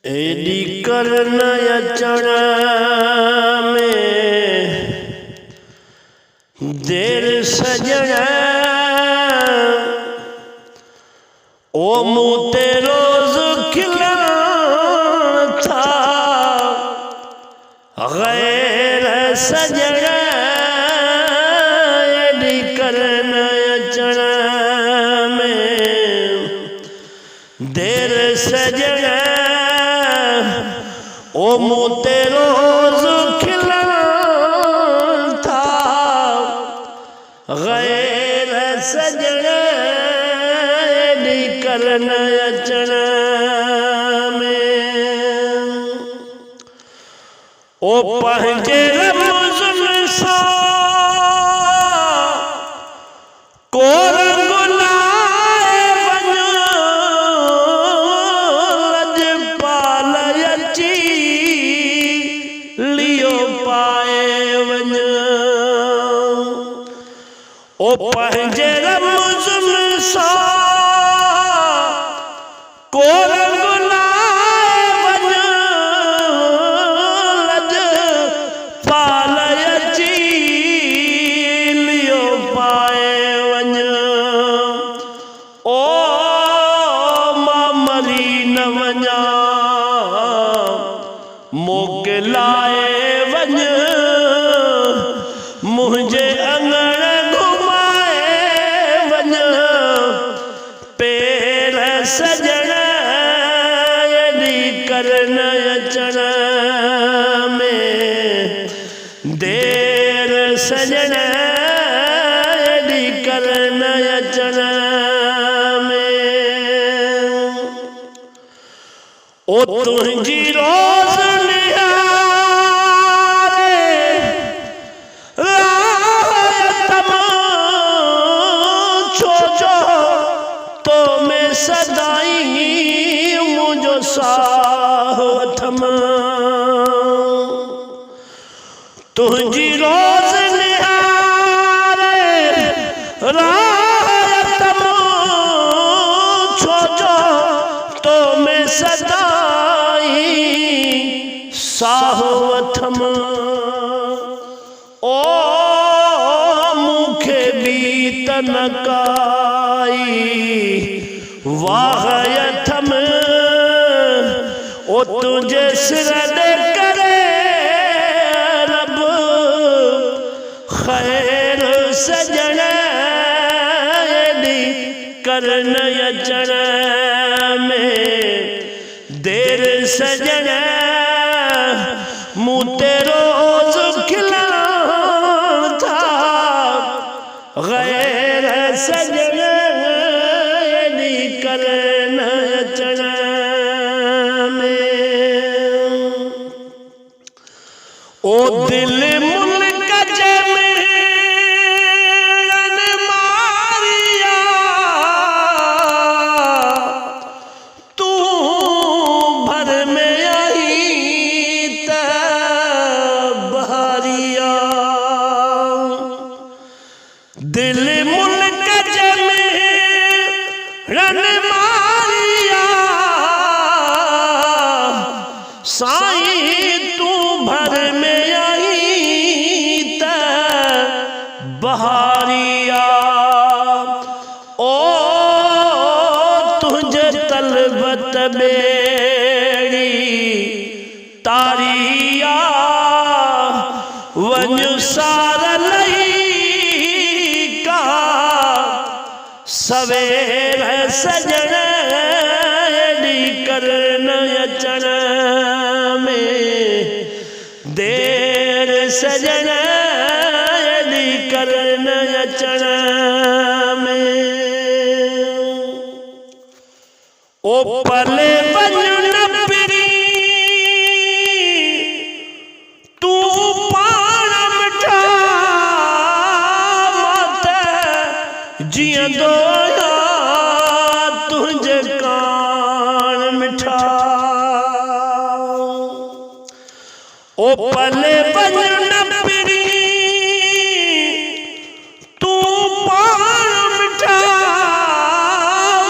AD करन अचण में देर सजण ओ मुँह ते रोज खिलण था गैर सजण एडी करन अचण में देर सजण ओ मुँह ते रोज खिलण था गैर सजण एडी करन अचण में ओ पंहिंजे रमज़ुन सां को रंग लाए वञ लजपाल अची लियो पाए वञ ओ पंहिंजे रमज़ुन सां को रंग लाए वञ लजपाल अची लियो पाए वञ ओ मां मरी न वञा मोकिलाए वञ मुंहिंजे अंगण घुमाए वञ पेर सजण एडी करन अचण में देर सजण एडी करन अचण में ओ तुंहिंजी रोज़ सदाई मुझो साथ तुझी रोज निहारे रात छोजो तो मैं सदाई साहवथ ओ मुखे बीत न काई वाह यथम ओ तुझे सिर दे करे रब खैर सजण एडी करन अचण में देर सजण मुँह ते रोज खिलण था गैर सजण करन अचण में ओ दिल मुल्क जमें मारिया तू भर में आई त बहारिया दिल मुल्क जमें रन मारिया साईं तू भर में आई त बहारिया ओ तुझे तलबत बेड़ी तारिया वञ सार लही का सवेर सजण एडी करन अचण में देर सजण एडी करन अचण में ओ पले वञ न पिरी तू पाण मिठा मत जीअंदो तुझे कान मिठा ओ पले वञ न पिरी तू पाण मिठा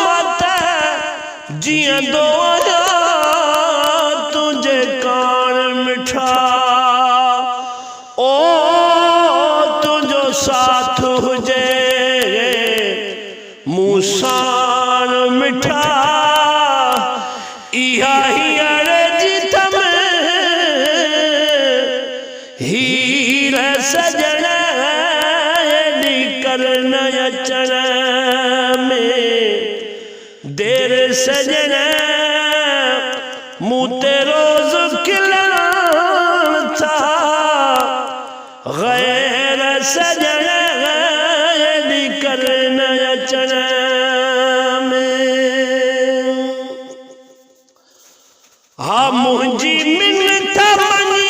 मत जीअंदो मुते रोज खिलान था गैर सजन करना अचना में। हाँ मुझी मिन्नत मनी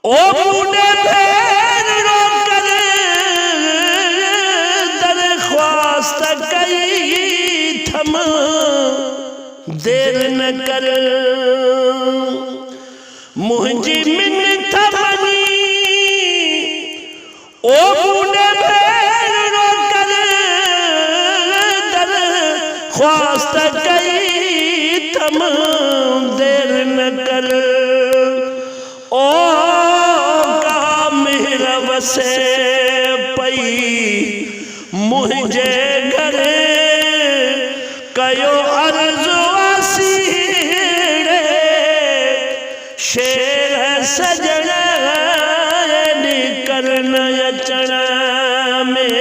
ओ मुझे भेर रो कर दरख्वास्त कई थम देर न कर। मुझी मिन्नत मनी ओ मुझे भेर रो कर दरख्वास्त कई थम देर न कर। ओ से पई मुझे घर कयो अर्जुआसी शेर सजना करन अचना में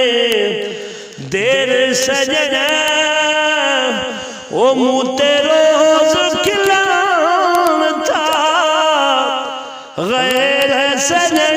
देर सजना ओ मुते रोज खिलान था गैर सजना